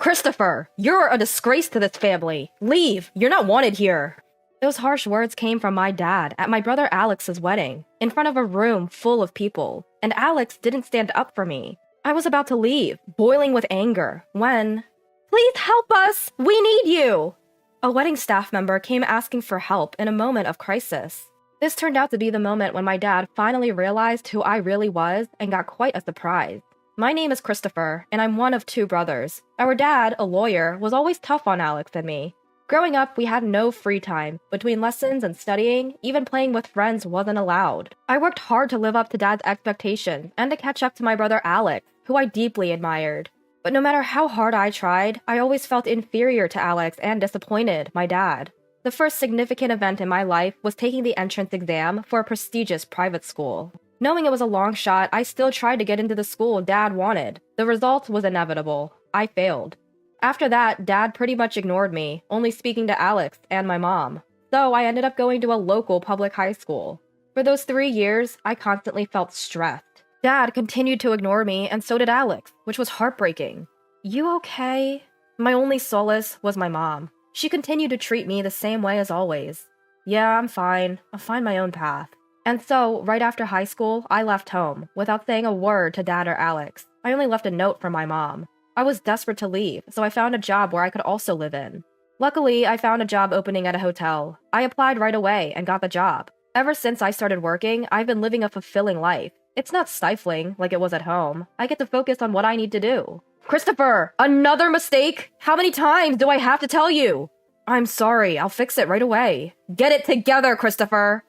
Christopher, you're a disgrace to this family. Leave. You're not wanted here. Those harsh words came from my dad at my brother Alex's wedding, in front of a room full of people, and Alex didn't stand up for me. I was about to leave, boiling with anger, when... Please help us! We need you! A wedding staff member came asking for help in a moment of crisis. This turned out to be the moment when my dad finally realized who I really was and got quite a surprise. My name is Christopher, and I'm one of two brothers. Our dad, a lawyer, was always tough on Alex and me. Growing up, we had no free time. Between lessons and studying, even playing with friends wasn't allowed. I worked hard to live up to Dad's expectations and to catch up to my brother Alex, who I deeply admired. But no matter how hard I tried, I always felt inferior to Alex and disappointed my dad. The first significant event in my life was taking the entrance exam for a prestigious private school. Knowing it was a long shot, I still tried to get into the school Dad wanted. The result was inevitable. I failed. After that, Dad pretty much ignored me, only speaking to Alex and my mom. So I ended up going to a local public high school. For those 3 years, I constantly felt stressed. Dad continued to ignore me, and so did Alex, which was heartbreaking. You okay? My only solace was my mom. She continued to treat me the same way as always. Yeah, I'm fine. I'll find my own path. And so, right after high school, I left home, without saying a word to Dad or Alex. I only left a note for my mom. I was desperate to leave, so I found a job where I could also live in. Luckily, I found a job opening at a hotel. I applied right away and got the job. Ever since I started working, I've been living a fulfilling life. It's not stifling like it was at home. I get to focus on what I need to do. Christopher, another mistake? How many times do I have to tell you? I'm sorry, I'll fix it right away. Get it together, Christopher!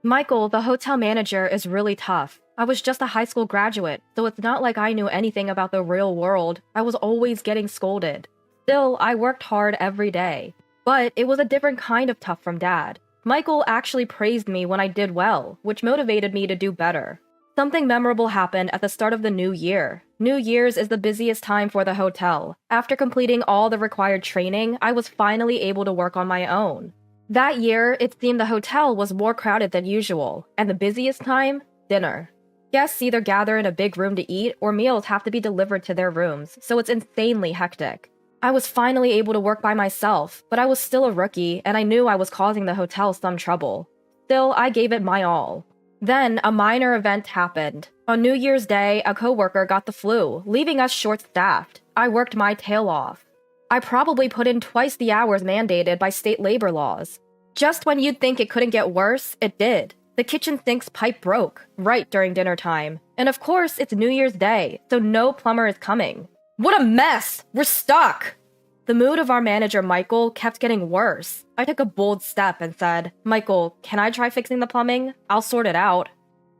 Michael, the hotel manager, is really tough. I was just a high school graduate, so it's not like I knew anything about the real world. I was always getting scolded. Still, I worked hard every day. But it was a different kind of tough from Dad. Michael actually praised me when I did well, which motivated me to do better. Something memorable happened at the start of the new year. New Year's is the busiest time for the hotel. After completing all the required training, I was finally able to work on my own. That year, it seemed the hotel was more crowded than usual, and the busiest time? Dinner. Guests either gather in a big room to eat, or meals have to be delivered to their rooms, so it's insanely hectic. I was finally able to work by myself, but I was still a rookie, and I knew I was causing the hotel some trouble. Still, I gave it my all. Then, a minor event happened. On New Year's Day, a coworker got the flu, leaving us short-staffed. I worked my tail off. I probably put in twice the hours mandated by state labor laws. Just when you'd think it couldn't get worse, it did. The kitchen sink's pipe broke, right during dinner time. And of course, it's New Year's Day, so no plumber is coming. What a mess! We're stuck! The mood of our manager, Michael, kept getting worse. I took a bold step and said, Michael, can I try fixing the plumbing? I'll sort it out.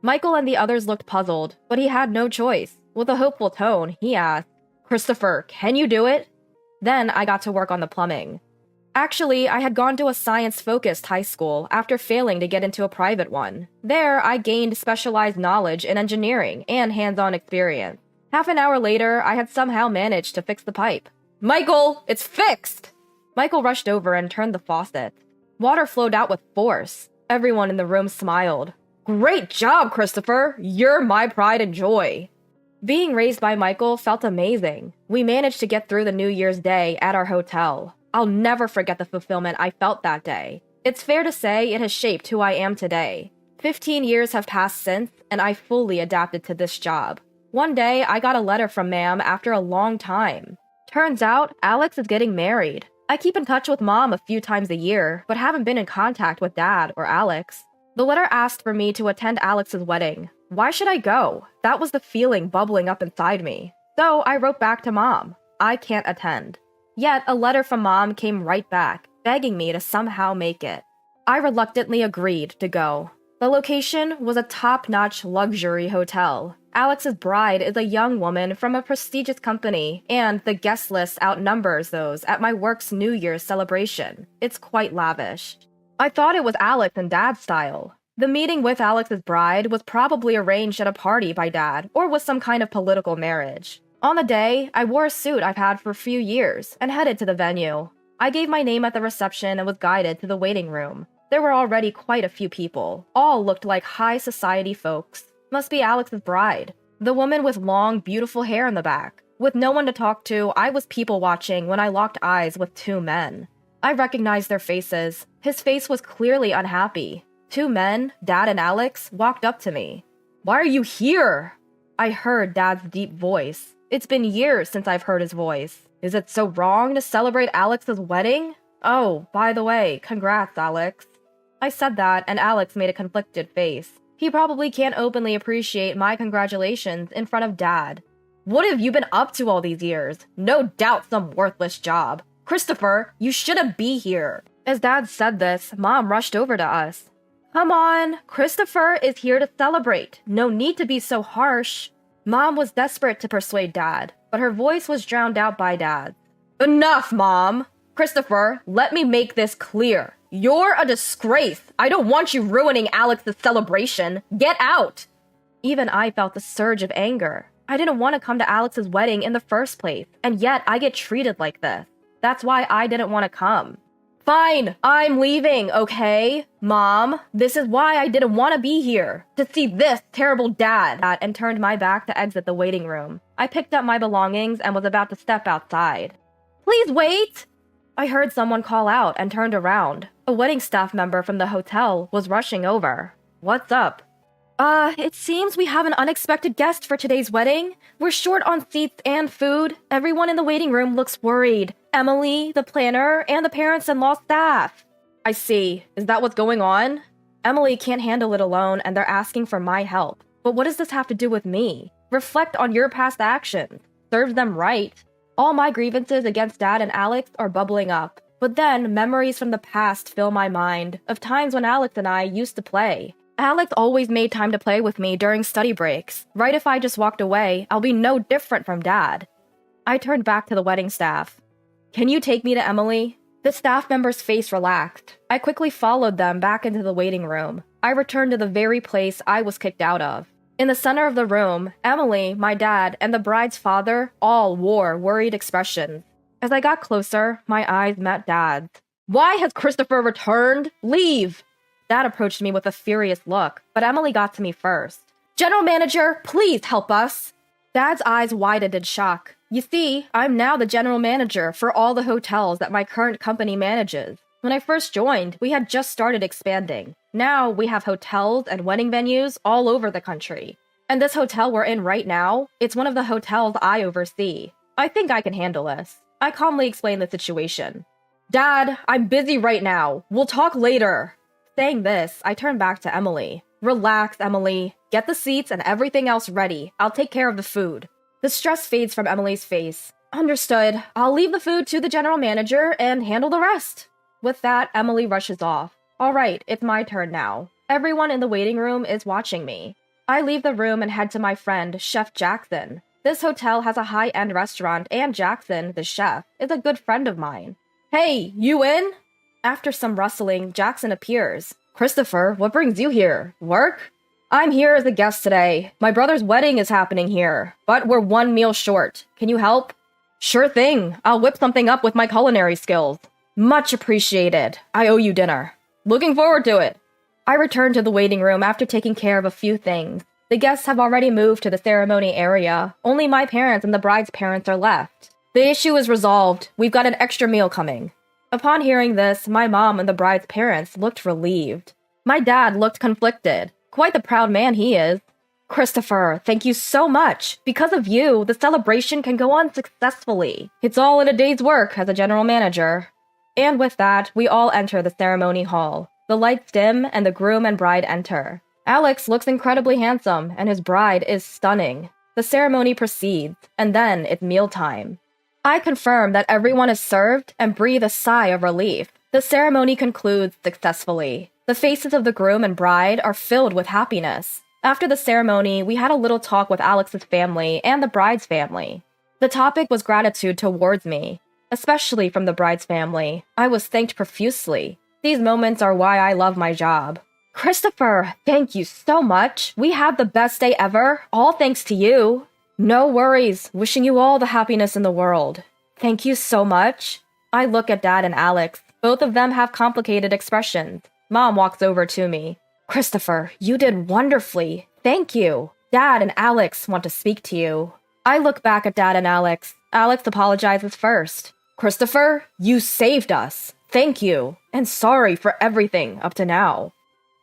Michael and the others looked puzzled, but he had no choice. With a hopeful tone, he asked, Christopher, can you do it? Then I got to work on the plumbing. Actually, I had gone to a science-focused high school after failing to get into a private one. There, I gained specialized knowledge in engineering and hands-on experience. Half an hour later, I had somehow managed to fix the pipe. Michael, it's fixed! Michael rushed over and turned the faucet. Water flowed out with force. Everyone in the room smiled. Great job, Christopher! You're my pride and joy! Being raised by Michael felt amazing. We managed to get through the New Year's Day at our hotel. I'll never forget the fulfillment I felt that day. It's fair to say it has shaped who I am today. 15 years have passed since, and I fully adapted to this job. One day, I got a letter from Ma'am after a long time. Turns out, Alex is getting married. I keep in touch with Mom a few times a year, but haven't been in contact with Dad or Alex. The letter asked for me to attend Alex's wedding. Why should I go? That was the feeling bubbling up inside me. So I wrote back to Mom. I can't attend. Yet, a letter from Mom came right back, begging me to somehow make it. I reluctantly agreed to go. The location was a top-notch luxury hotel. Alex's bride is a young woman from a prestigious company, and the guest list outnumbers those at my work's New Year's celebration. It's quite lavish. I thought it was Alex and Dad's style. The meeting with Alex's bride was probably arranged at a party by Dad, or was some kind of political marriage. On the day, I wore a suit I've had for a few years, and headed to the venue. I gave my name at the reception and was guided to the waiting room. There were already quite a few people. All looked like high society folks. Must be Alex's bride. The woman with long, beautiful hair in the back. With no one to talk to, I was people watching when I locked eyes with two men. I recognized their faces. His face was clearly unhappy. Two men, Dad and Alex, walked up to me. "Why are you here?" I heard Dad's deep voice. It's been years since I've heard his voice. Is it so wrong to celebrate Alex's wedding? Oh, by the way, congrats, Alex. I said that, and Alex made a conflicted face. He probably can't openly appreciate my congratulations in front of Dad. What have you been up to all these years? No doubt some worthless job. Christopher, you shouldn't be here. As Dad said this, Mom rushed over to us. Come on, Christopher is here to celebrate. No need to be so harsh. Mom was desperate to persuade Dad, but her voice was drowned out by Dad's. Enough, Mom! Christopher, let me make this clear. You're a disgrace. I don't want you ruining Alex's celebration. Get out! Even I felt the surge of anger. I didn't want to come to Alex's wedding in the first place, and yet I get treated like this. That's why I didn't want to come. Fine, I'm leaving, okay? Mom, this is why I didn't want to be here. To see this terrible dad. And turned my back to exit the waiting room. I picked up my belongings and was about to step outside. Please wait! I heard someone call out and turned around. A wedding staff member from the hotel was rushing over. What's up? It seems we have an unexpected guest for today's wedding. We're short on seats and food. Everyone in the waiting room looks worried. Emily, the planner, and the parents-in-law staff. I see. Is that what's going on? Emily can't handle it alone, and they're asking for my help. But what does this have to do with me? Reflect on your past actions. Serve them right. All my grievances against Dad and Alex are bubbling up. But then, memories from the past fill my mind, of times when Alex and I used to play. Alex always made time to play with me during study breaks. Right if I just walked away, I'll be no different from Dad. I turned back to the wedding staff. Can you take me to Emily? The staff member's face relaxed. I quickly followed them back into the waiting room. I returned to the very place I was kicked out of. In the center of the room, Emily, my dad, and the bride's father all wore worried expressions. As I got closer, my eyes met Dad's. Why has Christopher returned? Leave! Dad approached me with a furious look, but Emily got to me first. General Manager, please help us! Dad's eyes widened in shock. You see, I'm now the general manager for all the hotels that my current company manages. When I first joined, we had just started expanding. Now, we have hotels and wedding venues all over the country. And this hotel we're in right now, it's one of the hotels I oversee. I think I can handle this. I calmly explained the situation. Dad, I'm busy right now. We'll talk later. Saying this, I turned back to Emily. Relax, Emily. Get the seats and everything else ready. I'll take care of the food. The stress fades from Emily's face. Understood. I'll leave the food to the general manager and handle the rest. With that, Emily rushes off. All right, it's my turn now. Everyone in the waiting room is watching me. I leave the room and head to my friend, Chef Jackson. This hotel has a high-end restaurant, and Jackson, the chef, is a good friend of mine. Hey, you in? After some rustling, Jackson appears. Christopher, what brings you here? Work? I'm here as a guest today. My brother's wedding is happening here, but we're one meal short. Can you help? Sure thing. I'll whip something up with my culinary skills. Much appreciated. I owe you dinner. Looking forward to it. I return to the waiting room after taking care of a few things. The guests have already moved to the ceremony area. Only my parents and the bride's parents are left. The issue is resolved. We've got an extra meal coming. Upon hearing this, my mom and the bride's parents looked relieved. My dad looked conflicted. Quite the proud man he is. Christopher, thank you so much. Because of you, the celebration can go on successfully. It's all in a day's work as a general manager. And with that, we all enter the ceremony hall. The lights dim and the groom and bride enter. Alex looks incredibly handsome, and his bride is stunning. The ceremony proceeds, and then it's mealtime. I confirm that everyone is served and breathe a sigh of relief. The ceremony concludes successfully. The faces of the groom and bride are filled with happiness. After the ceremony, we had a little talk with Alex's family and the bride's family. The topic was gratitude towards me, especially from the bride's family. I was thanked profusely. These moments are why I love my job. Christopher, thank you so much. We had the best day ever, all thanks to you. No worries. Wishing you all the happiness in the world. Thank you so much. I look at Dad and Alex. Both of them have complicated expressions. Mom walks over to me. Christopher, you did wonderfully. Thank you. Dad and Alex want to speak to you. I look back at Dad and Alex. Alex apologizes first. Christopher, you saved us. Thank you. And sorry for everything up to now.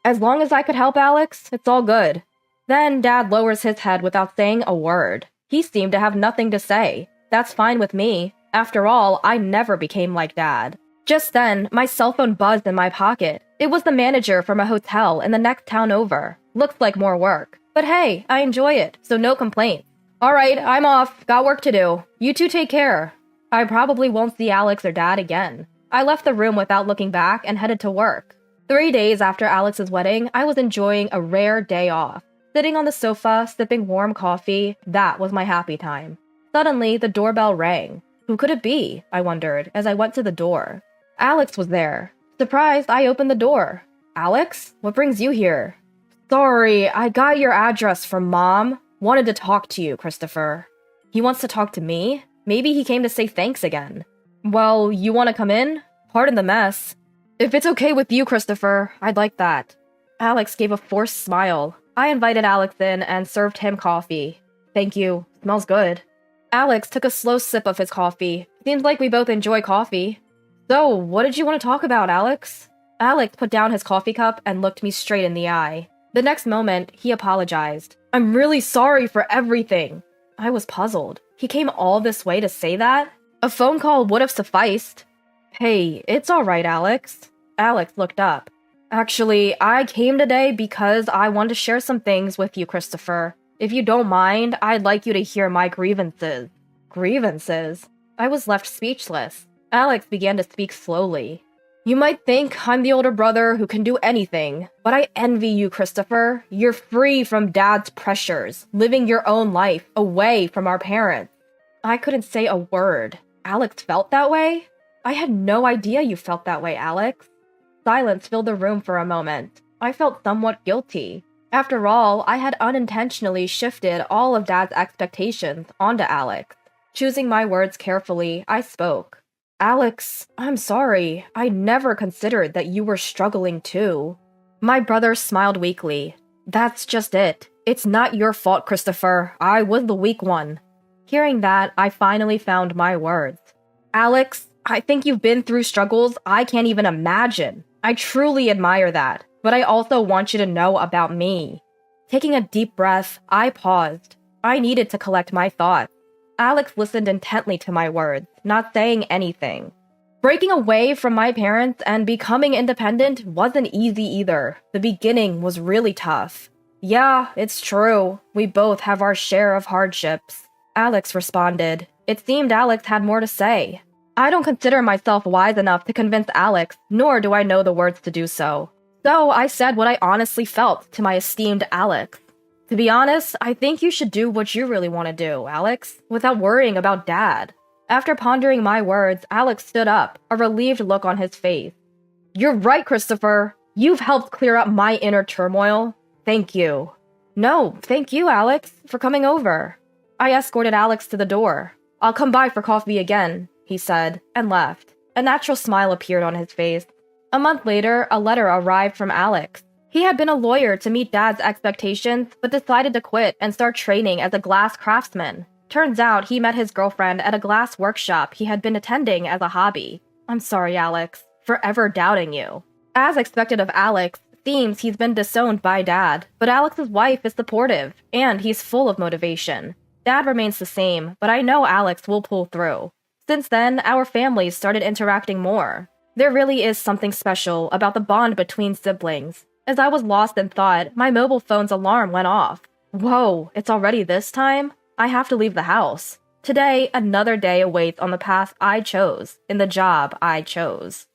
As long as I could help Alex, it's all good. Then Dad lowers his head without saying a word. He seemed to have nothing to say. That's fine with me. After all, I never became like Dad. Just then, my cell phone buzzed in my pocket. It was the manager from a hotel in the next town over. Looked like more work. But hey, I enjoy it, so no complaints. Alright, I'm off. Got work to do. You two take care. I probably won't see Alex or Dad again. I left the room without looking back and headed to work. 3 days after Alex's wedding, I was enjoying a rare day off. Sitting on the sofa, sipping warm coffee, that was my happy time. Suddenly, the doorbell rang. Who could it be? I wondered as I went to the door. Alex was there. Surprised, I opened the door. Alex? What brings you here? Sorry, I got your address from Mom. Wanted to talk to you, Christopher. He wants to talk to me? Maybe he came to say thanks again. Well, you want to come in? Pardon the mess. If it's okay with you, Christopher, I'd like that. Alex gave a forced smile. I invited Alex in and served him coffee. Thank you. Smells good. Alex took a slow sip of his coffee. Seems like we both enjoy coffee. So, what did you want to talk about, Alex? Alex put down his coffee cup and looked me straight in the eye. The next moment, he apologized. I'm really sorry for everything. I was puzzled. He came all this way to say that? A phone call would have sufficed. Hey, it's alright, Alex. Alex looked up. Actually, I came today because I want to share some things with you, Christopher. If you don't mind, I'd like you to hear my grievances. Grievances? I was left speechless. Alex began to speak slowly. You might think I'm the older brother who can do anything, but I envy you, Christopher. You're free from Dad's pressures, living your own life, away from our parents. I couldn't say a word. Alex felt that way? I had no idea you felt that way, Alex. Silence filled the room for a moment. I felt somewhat guilty. After all, I had unintentionally shifted all of Dad's expectations onto Alex. Choosing my words carefully, I spoke. Alex, I'm sorry. I never considered that you were struggling too. My brother smiled weakly. That's just it. It's not your fault, Christopher. I was the weak one. Hearing that, I finally found my words. Alex, I think you've been through struggles I can't even imagine. I truly admire that, but I also want you to know about me. Taking a deep breath, I paused. I needed to collect my thoughts. Alex listened intently to my words, not saying anything. Breaking away from my parents and becoming independent wasn't easy either. The beginning was really tough. Yeah, it's true. We both have our share of hardships. Alex responded. It seemed Alex had more to say. I don't consider myself wise enough to convince Alex, nor do I know the words to do so. So I said what I honestly felt to my esteemed Alex. To be honest, I think you should do what you really want to do, Alex, without worrying about Dad. After pondering my words, Alex stood up, a relieved look on his face. You're right, Christopher. You've helped clear up my inner turmoil. Thank you. No, thank you, Alex, for coming over. I escorted Alex to the door. I'll come by for coffee again, he said, and left. A natural smile appeared on his face. A month later, a letter arrived from Alex. He had been a lawyer to meet Dad's expectations, but decided to quit and start training as a glass craftsman. Turns out he met his girlfriend at a glass workshop he had been attending as a hobby. I'm sorry, Alex, for ever doubting you. As expected of Alex, seems he's been disowned by Dad, but Alex's wife is supportive, and he's full of motivation. Dad remains the same, but I know Alex will pull through. Since then, our families started interacting more. There really is something special about the bond between siblings. As I was lost in thought, my mobile phone's alarm went off. Whoa, it's already this time? I have to leave the house. Today, another day awaits on the path I chose, in the job I chose.